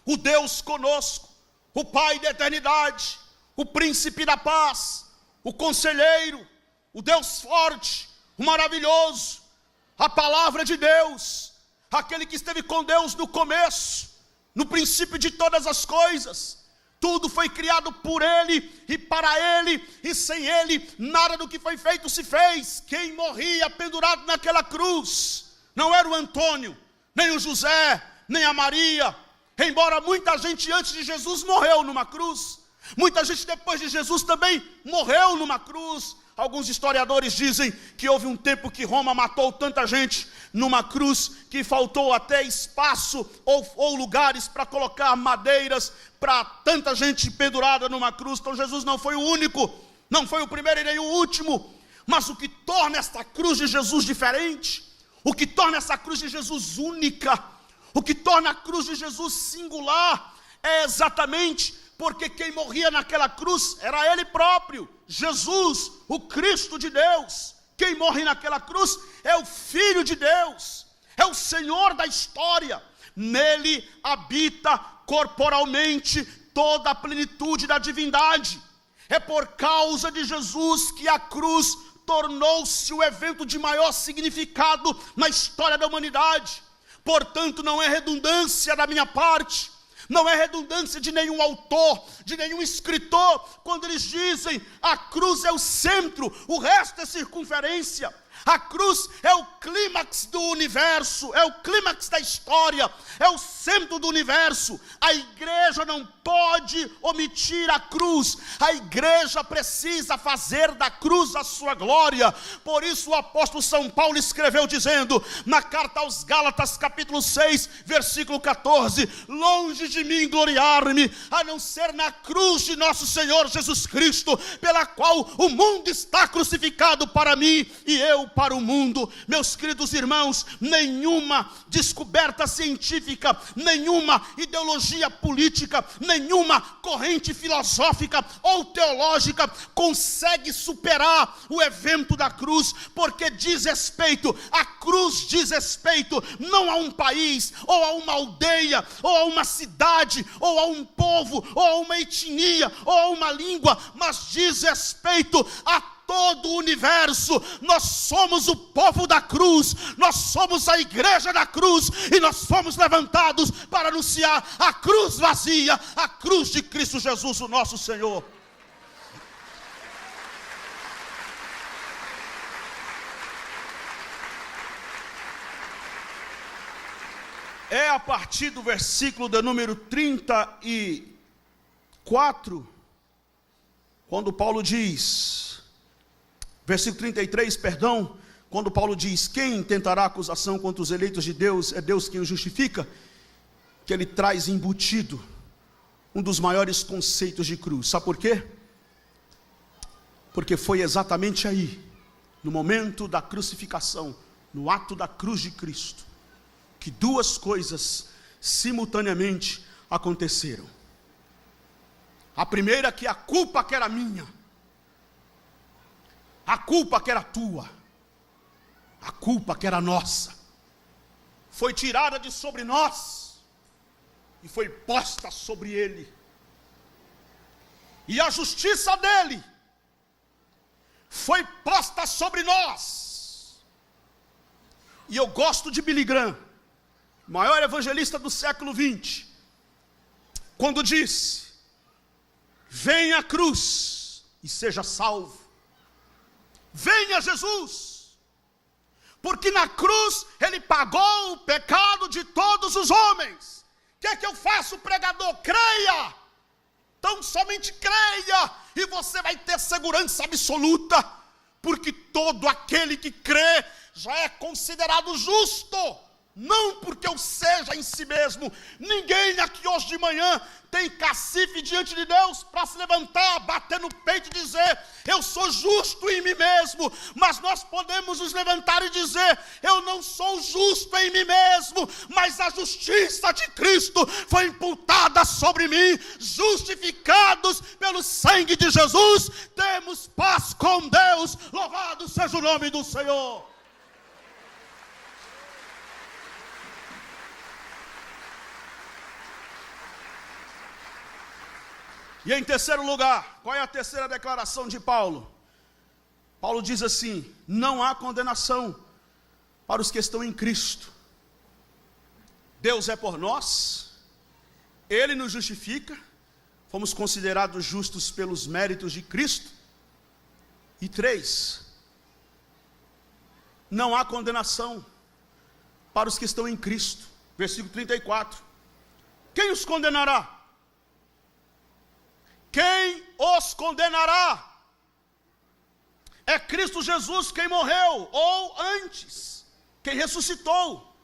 o Deus conosco, o Pai da eternidade, o Príncipe da paz, o Conselheiro, o Deus forte, o maravilhoso, a palavra de Deus, aquele que esteve com Deus no começo, no princípio de todas as coisas. Tudo foi criado por Ele e para Ele, e sem Ele nada do que foi feito se fez. Quem morria pendurado naquela cruz não era o Antônio, nem o José, nem a Maria, embora muita gente antes de Jesus morreu numa cruz, muita gente depois de Jesus também morreu numa cruz. Alguns historiadores dizem que houve um tempo que Roma matou tanta gente numa cruz que faltou até espaço ou lugares para colocar madeiras para tanta gente pendurada numa cruz. Então Jesus não foi o único, não foi o primeiro e nem o último. Mas o que torna esta cruz de Jesus diferente, o que torna essa cruz de Jesus única, o que torna a cruz de Jesus singular, é exatamente porque quem morria naquela cruz era Ele próprio, Jesus, o Cristo de Deus. Quem morre naquela cruz é o Filho de Deus, é o Senhor da história. Nele habita corporalmente toda a plenitude da divindade. É por causa de Jesus que a cruz tornou-se o evento de maior significado na história da humanidade. Portanto, não é redundância da minha parte, não é redundância de nenhum autor, de nenhum escritor, quando eles dizem a cruz é o centro, o resto é circunferência. A cruz é o clímax do universo, é o clímax da história, é o centro do universo. A igreja não pode omitir a cruz, a igreja precisa fazer da cruz a sua glória. Por isso o apóstolo São Paulo escreveu dizendo, na carta aos Gálatas capítulo 6, versículo 14, longe de mim gloriar-me, a não ser na cruz de nosso Senhor Jesus Cristo, pela qual o mundo está crucificado para mim e eu para o mundo. Meus queridos irmãos, nenhuma descoberta científica, nenhuma ideologia política, nenhuma corrente filosófica ou teológica consegue superar o evento da cruz, porque diz respeito, a cruz diz respeito não a um país, ou a uma aldeia, ou a uma cidade, ou a um povo, ou a uma etnia, ou a uma língua, mas diz respeito a todo o universo. Nós somos o povo da cruz, nós somos a igreja da cruz, e nós fomos levantados para anunciar a cruz vazia, a cruz de Cristo Jesus, o nosso Senhor. É a partir do versículo de número 34, quando Paulo diz, versículo 33, perdão, quando Paulo diz, quem tentará acusação contra os eleitos de Deus, é Deus quem o justifica, que ele traz embutido um dos maiores conceitos de cruz. Sabe por quê? Porque foi exatamente aí, no momento da crucificação, no ato da cruz de Cristo, que duas coisas simultaneamente aconteceram. A primeira, que a culpa que era minha, a culpa que era tua, a culpa que era nossa, foi tirada de sobre nós e foi posta sobre ele. E a justiça dele foi posta sobre nós. E eu gosto de Billy Graham, maior evangelista do século 20, quando disse, venha a cruz e seja salvo. Venha Jesus, porque na cruz ele pagou o pecado de todos os homens. O que é que eu faço, pregador? Creia, então somente creia, e você vai ter segurança absoluta, porque todo aquele que crê já é considerado justo, não porque eu seja em si mesmo. Ninguém aqui hoje de manhã tem cacife diante de Deus para se levantar, bater no peito e dizer: eu sou justo em mim mesmo. Mas nós podemos nos levantar e dizer: eu não sou justo em mim mesmo, mas a justiça de Cristo foi imputada sobre mim. Justificados pelo sangue de Jesus, temos paz com Deus. Louvado seja o nome do Senhor. E em terceiro lugar, qual é a terceira declaração de Paulo? Paulo diz assim: não há condenação para os que estão em Cristo. Deus é por nós, Ele nos justifica, fomos considerados justos pelos méritos de Cristo. E 3, não há condenação para os que estão em Cristo. Versículo 34. Quem os condenará? Quem os condenará? É Cristo Jesus quem morreu, ou antes, quem ressuscitou,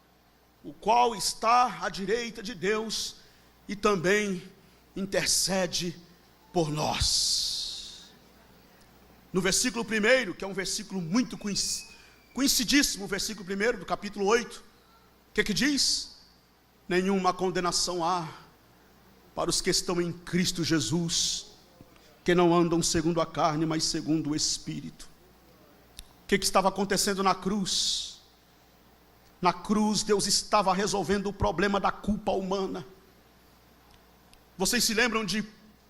o qual está à direita de Deus e também intercede por nós. No versículo 1, que é um versículo muito conhecidíssimo, o versículo 1 do capítulo 8, o que diz? Nenhuma condenação há para os que estão em Cristo Jesus, que não andam segundo a carne, mas segundo o Espírito. O que estava acontecendo na cruz? Na cruz, Deus estava resolvendo o problema da culpa humana. Vocês se lembram de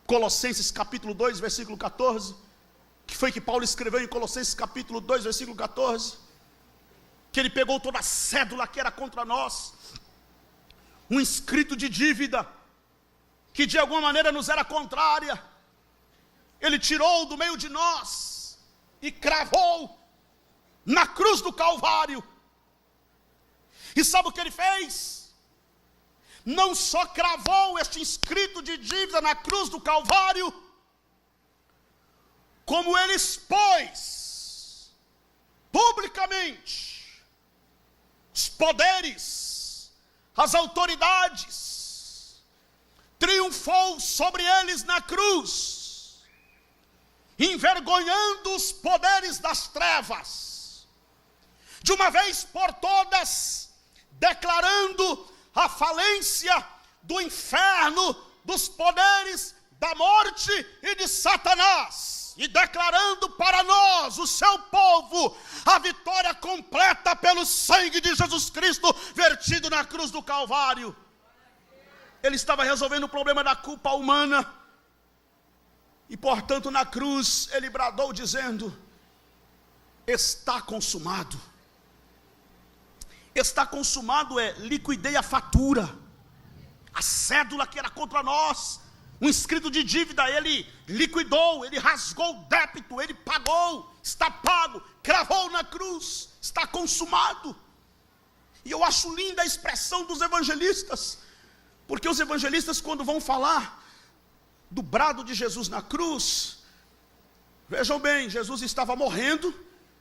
Colossenses capítulo 2, versículo 14? Que foi que Paulo escreveu em Colossenses capítulo 2, versículo 14? Que ele pegou toda a cédula que era contra nós, um escrito de dívida, que de alguma maneira nos era contrária, Ele tirou do meio de nós e cravou na cruz do Calvário. E sabe o que Ele fez? Não só cravou este escrito de dívida na cruz do Calvário, como Ele expôs publicamente os poderes, as autoridades, triunfou sobre eles na cruz, envergonhando os poderes das trevas, de uma vez por todas, declarando a falência do inferno, dos poderes da morte e de Satanás, e declarando para nós, o seu povo, a vitória completa pelo sangue de Jesus Cristo, vertido na cruz do Calvário. Ele estava resolvendo o problema da culpa humana, e portanto na cruz ele bradou dizendo: está consumado. Está consumado é: liquidei a fatura, a cédula que era contra nós, um escrito de dívida, ele liquidou, ele rasgou o débito, ele pagou, está pago, cravou na cruz, está consumado. E eu acho linda a expressão dos evangelistas, porque os evangelistas, quando vão falar do brado de Jesus na cruz, vejam bem, Jesus estava morrendo,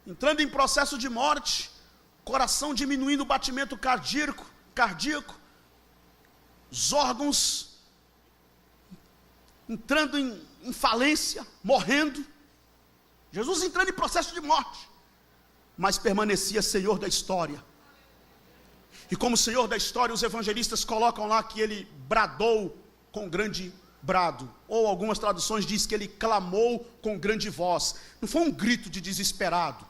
entrando em processo de morte, coração diminuindo o batimento cardíaco, os órgãos entrando em falência, morrendo, Jesus entrando em processo de morte, mas permanecia Senhor da história. E como Senhor da história, os evangelistas colocam lá que ele bradou com grande brado, ou algumas traduções dizem que ele clamou com grande voz. Não foi um grito de desesperado,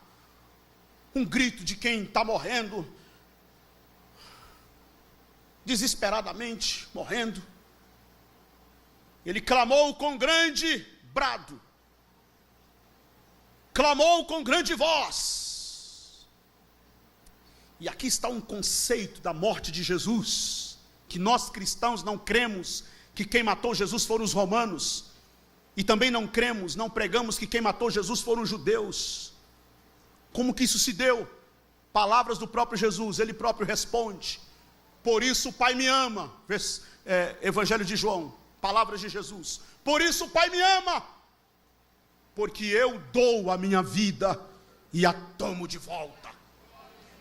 um grito de quem está morrendo, desesperadamente morrendo. Ele clamou com grande brado, clamou com grande voz. E aqui está um conceito da morte de Jesus, que nós cristãos não cremos que quem matou Jesus foram os romanos, e também não cremos, não pregamos que quem matou Jesus foram os judeus. Como que isso se deu? Palavras do próprio Jesus, ele próprio responde: por isso o Pai me ama. Evangelho de João, palavras de Jesus: por isso o Pai me ama, porque eu dou a minha vida e a tomo de volta.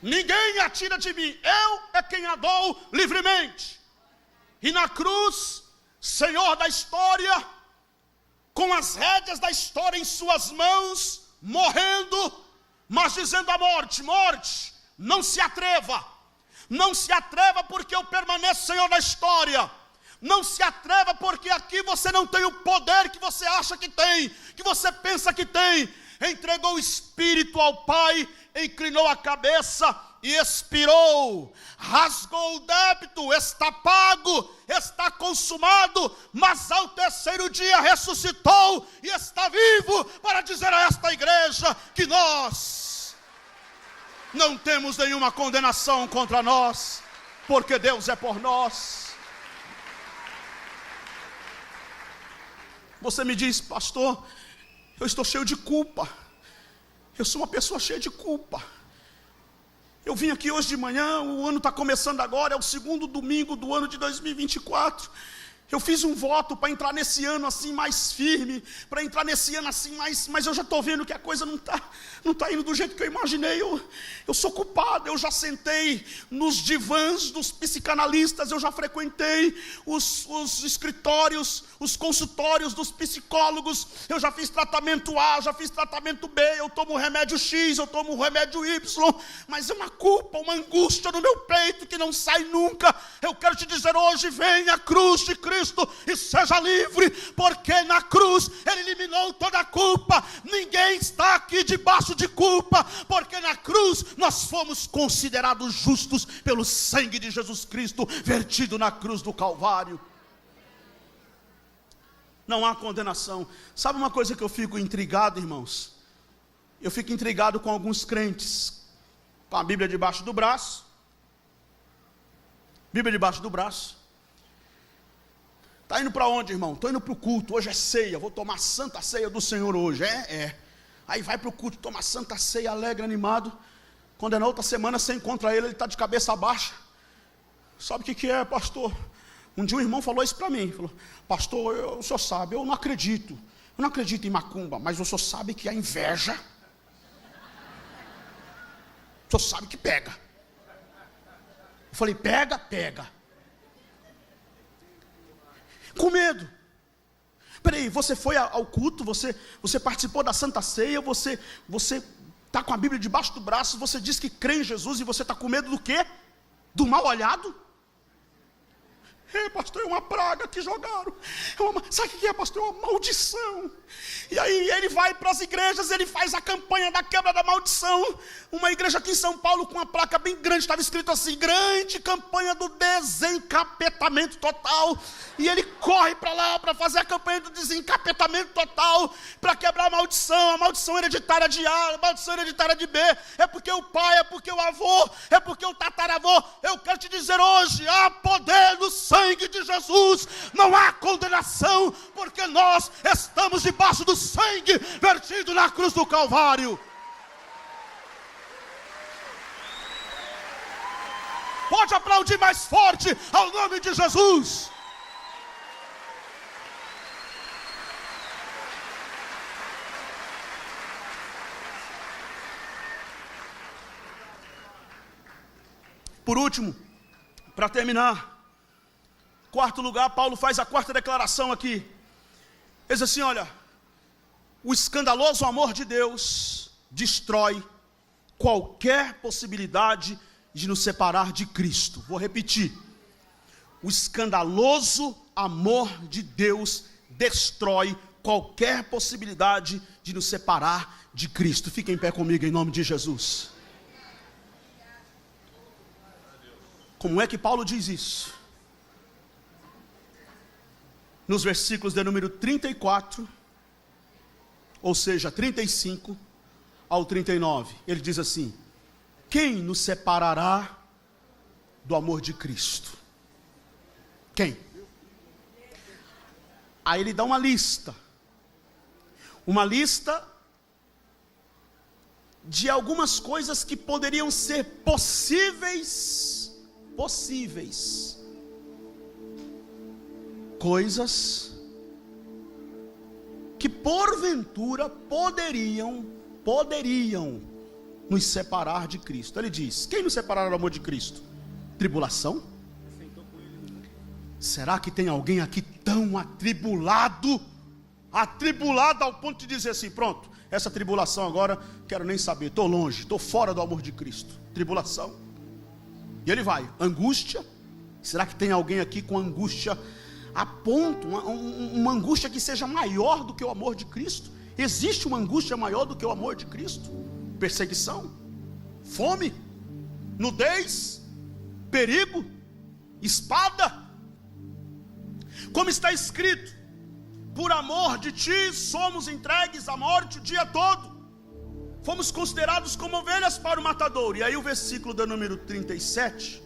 Ninguém a tira de mim, eu é quem a dou livremente. E na cruz, Senhor da história, com as rédeas da história em suas mãos, morrendo, mas dizendo à morte: morte, não se atreva, não se atreva, porque eu permaneço Senhor da história. Não se atreva, porque aqui você não tem o poder que você acha que tem, que você pensa que tem. Entregou o Espírito ao Pai, inclinou a cabeça e expirou, rasgou o débito, está pago, está consumado, mas ao terceiro dia ressuscitou e está vivo para dizer a esta igreja que nós não temos nenhuma condenação contra nós, porque Deus é por nós. Você me diz: pastor, eu estou cheio de culpa, eu sou uma pessoa cheia de culpa. Eu vim aqui hoje de manhã, o ano está começando agora, é o segundo domingo do ano de 2024. Eu fiz um voto para entrar nesse ano assim mais firme, para entrar nesse ano assim mais, mas eu já estou vendo que a coisa não tá indo do jeito que eu imaginei. Eu sou culpado, eu já sentei nos divãs dos psicanalistas, eu já frequentei os escritórios, os consultórios dos psicólogos, eu já fiz tratamento A, já fiz tratamento B, eu tomo remédio X, eu tomo remédio Y, mas é uma culpa, uma angústia no meu peito que não sai nunca. Eu quero te dizer hoje: venha a cruz de Cristo e seja livre, porque na cruz Ele eliminou toda a culpa. Ninguém está aqui debaixo de culpa, porque na cruz nós fomos considerados justos pelo sangue de Jesus Cristo vertido na cruz do Calvário. Não há condenação. Sabe uma coisa que eu fico intrigado, irmãos? Eu fico intrigado com alguns crentes com a Bíblia debaixo do braço. Bíblia debaixo do braço. Está indo para onde, irmão? Estou indo para o culto, hoje é ceia, vou tomar santa ceia do Senhor hoje. Aí vai para o culto, toma santa ceia, alegre, animado. Quando é na outra semana, você encontra ele está de cabeça baixa. Sabe o que é, pastor? Um dia um irmão falou isso para mim, falou: pastor, o senhor sabe, eu não acredito em macumba, mas o senhor sabe que a inveja, o senhor sabe que pega. Eu falei: pega. Com medo. Peraí, você foi ao culto, você participou da Santa Ceia, você está com a Bíblia debaixo do braço, você diz que crê em Jesus e você está com medo do quê? Do mal olhado? Pastor, é uma praga que jogaram. Sabe o que é, pastor? É uma maldição. E aí ele vai para as igrejas, ele faz a campanha da quebra da maldição. Uma igreja aqui em São Paulo com uma placa bem grande, estava escrito assim: grande campanha do desencapetamento total. E ele corre para lá para fazer a campanha do desencapetamento total, para quebrar a maldição hereditária de A, a maldição hereditária de B. É porque o pai, é porque o avô, é porque o tataravô. Eu quero te dizer hoje: há poder no sangue de Jesus, não há condenação, porque nós estamos debaixo do sangue vertido na cruz do Calvário. Pode aplaudir mais forte ao nome de Jesus. Por último, para terminar, quarto lugar, Paulo faz a quarta declaração aqui. Ele diz assim: olha, o escandaloso amor de Deus destrói qualquer possibilidade de nos separar de Cristo. Vou repetir: o escandaloso amor de Deus destrói qualquer possibilidade de nos separar de Cristo. Fiquem em pé comigo em nome de Jesus. Como é que Paulo diz isso? Nos versículos de número 34, ou seja, 35 ao 39, ele diz assim: quem nos separará do amor de Cristo? Quem? Aí ele dá uma lista de algumas coisas que poderiam ser possíveis, coisas que porventura poderiam nos separar de Cristo. Ele diz: quem nos separará do amor de Cristo? Tribulação? Será que tem alguém aqui tão atribulado ao ponto de dizer assim: pronto, essa tribulação agora, quero nem saber, estou longe, estou fora do amor de Cristo? Tribulação. E ele vai: angústia. Será que tem alguém aqui com angústia a ponto, uma angústia que seja maior do que o amor de Cristo? Existe uma angústia maior do que o amor de Cristo? Perseguição, fome, nudez, perigo, espada. Como está escrito: por amor de ti somos entregues à morte o dia todo, fomos considerados como ovelhas para o matadouro. E aí o versículo do número 37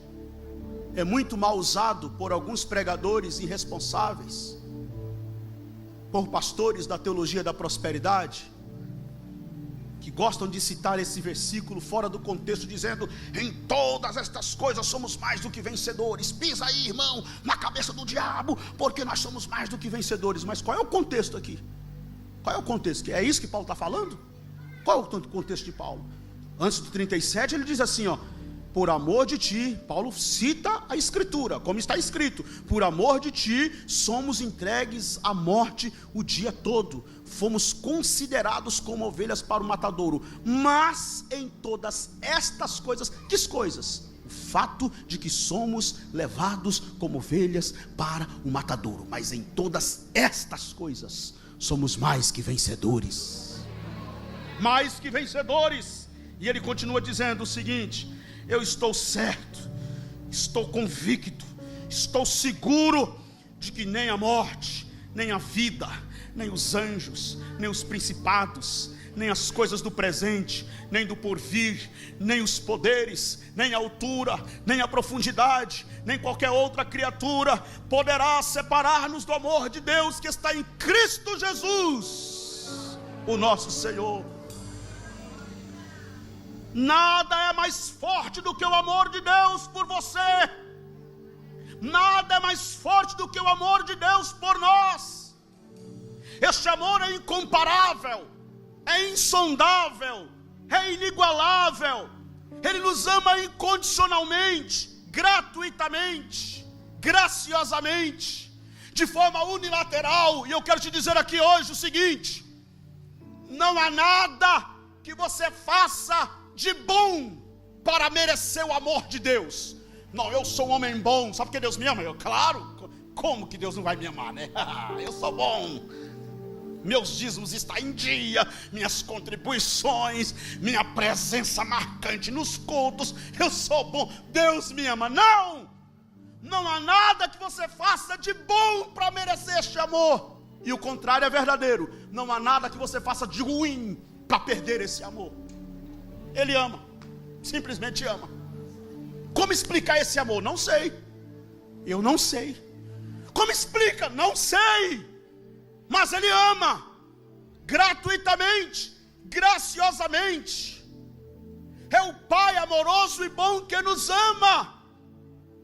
é muito mal usado por alguns pregadores irresponsáveis, por pastores da teologia da prosperidade, que gostam de citar esse versículo fora do contexto, dizendo: em todas estas coisas somos mais do que vencedores. Pisa aí, irmão, na cabeça do diabo, porque nós somos mais do que vencedores. Mas qual é o contexto aqui? Qual é o contexto? É isso que Paulo está falando? Qual é o contexto de Paulo? Antes do 37 ele diz assim, ó: por amor de ti, Paulo cita a escritura, como está escrito: por amor de ti somos entregues à morte o dia todo, fomos considerados como ovelhas para o matadouro. Mas em todas estas coisas, que coisas? O fato de que somos levados como ovelhas para o matadouro. Mas em todas estas coisas somos mais que vencedores. Mais que vencedores. E ele continua dizendo o seguinte: eu estou certo, estou convicto, estou seguro de que nem a morte, nem a vida, nem os anjos, nem os principados, nem as coisas do presente, nem do porvir, nem os poderes, nem a altura, nem a profundidade, nem qualquer outra criatura poderá separar-nos do amor de Deus que está em Cristo Jesus, o nosso Senhor. Nada é mais forte do que o amor de Deus por você. Nada é mais forte do que o amor de Deus por nós. Este amor é incomparável, é insondável, é inigualável. Ele nos ama incondicionalmente, gratuitamente, graciosamente, de forma unilateral. E eu quero te dizer aqui hoje o seguinte: não há nada que você faça de bom para merecer o amor de Deus. Não, eu sou um homem bom, sabe por que Deus me ama? Eu, claro, como que Deus não vai me amar, né? Eu sou bom, meus dízimos estão em dia, minhas contribuições, minha presença marcante nos cultos, eu sou bom, Deus me ama. Não, não há nada que você faça de bom para merecer este amor, e o contrário é verdadeiro. Não há nada que você faça de ruim para perder esse amor. Ele ama, simplesmente ama. Como explicar esse amor? Não sei. Eu não sei. Como explica? Não sei. Mas Ele ama, gratuitamente, graciosamente. É o Pai amoroso e bom que nos ama.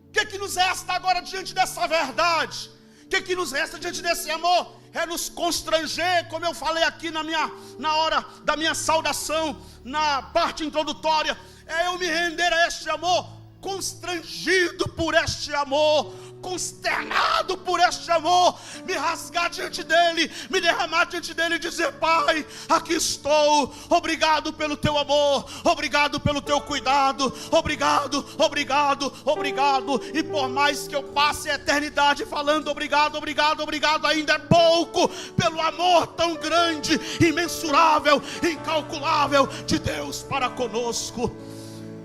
O que nos resta agora diante dessa verdade? O que nos resta diante desse amor? É nos constranger, como eu falei aqui na hora da minha saudação, na parte introdutória. É eu me render a este amor, constrangido por este amor, consternado por este amor, me rasgar diante dele, me derramar diante dele e dizer: Pai, aqui estou, obrigado pelo teu amor, obrigado pelo teu cuidado, obrigado, obrigado, obrigado. E por mais que eu passe a eternidade falando obrigado, obrigado, obrigado, ainda é pouco pelo amor tão grande, imensurável, incalculável de Deus para conosco.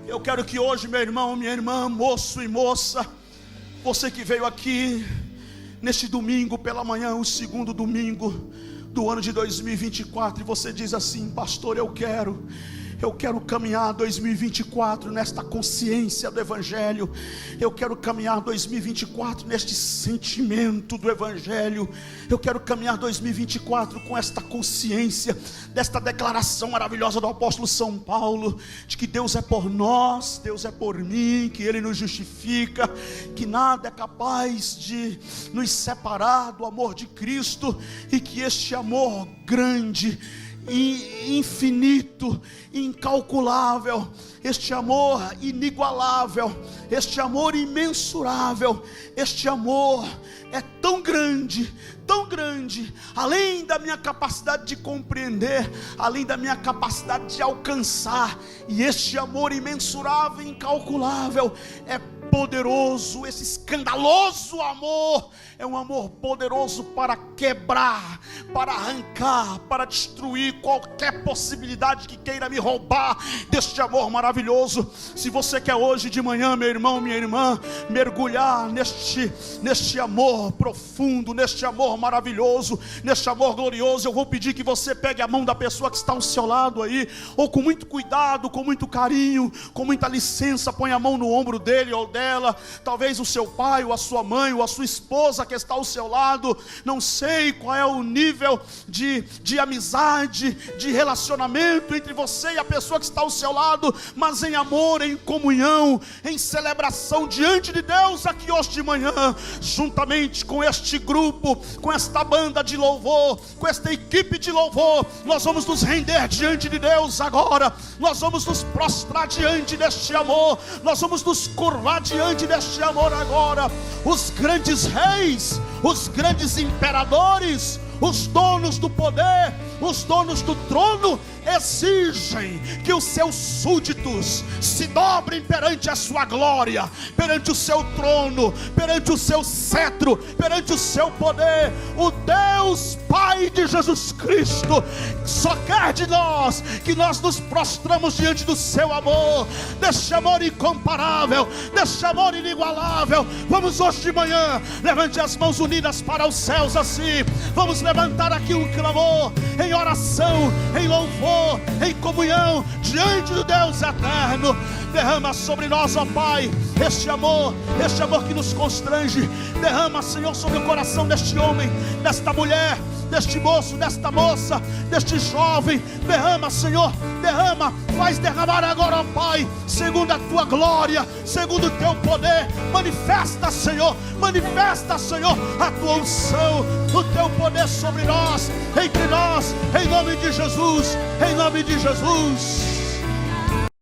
Eu quero que hoje, meu irmão, minha irmã, moço e moça, você que veio aqui neste domingo pela manhã, o segundo domingo do ano de 2024, e você diz assim: pastor, eu quero caminhar 2024 nesta consciência do Evangelho. Eu quero caminhar 2024 neste sentimento do Evangelho. Eu quero caminhar 2024 com esta consciência desta declaração maravilhosa do apóstolo São Paulo, de que Deus é por nós, Deus é por mim, que Ele nos justifica, que nada é capaz de nos separar do amor de Cristo, e que este amor grande, infinito, incalculável, este amor inigualável, este amor imensurável, este amor é tão grande, além da minha capacidade de compreender, além da minha capacidade de alcançar, e este amor imensurável e incalculável é poderoso. Esse escandaloso amor é um amor poderoso para quebrar, para arrancar, para destruir qualquer possibilidade que queira me roubar deste amor maravilhoso. Se você quer hoje de manhã, meu irmão, minha irmã, mergulhar neste amor profundo, neste amor maravilhoso, neste amor glorioso, eu vou pedir que você pegue a mão da pessoa que está ao seu lado aí, ou com muito cuidado, com muito carinho, com muita licença, põe a mão no ombro dele ou dela, talvez o seu pai, ou a sua mãe, ou a sua esposa que está ao seu lado. Não sei qual é o nível de amizade, de relacionamento entre você e a pessoa que está ao seu lado, mas em amor, em comunhão, em celebração diante de Deus aqui hoje de manhã, juntamente com este grupo, com esta banda de louvor, com esta equipe de louvor, nós vamos nos render diante de Deus agora, nós vamos nos prostrar diante deste amor, nós vamos nos curvar diante deste amor agora. Os grandes reis, os grandes imperadores, os donos do poder, os donos do trono, exigem que os seus súditos se dobrem perante a sua glória, perante o seu trono, perante o seu cetro, perante o seu poder. O Deus Pai de Jesus Cristo só quer de nós que nós nos prostramos diante do seu amor, deste amor incomparável, deste amor inigualável. Vamos hoje de manhã, levante as mãos unidas para os céus assim, vamos levantar aqui um clamor, em oração, em louvor, em comunhão diante do Deus eterno. Derrama sobre nós, ó Pai, este amor que nos constrange. Derrama, Senhor, sobre o coração deste homem, desta mulher, deste moço, desta moça, deste jovem. Derrama, Senhor, derrama, faz derramar agora, ó Pai, segundo a tua glória, segundo o teu poder. Manifesta, Senhor, a tua unção, o teu poder sobre nós, entre nós, em nome de Jesus, em nome de Jesus.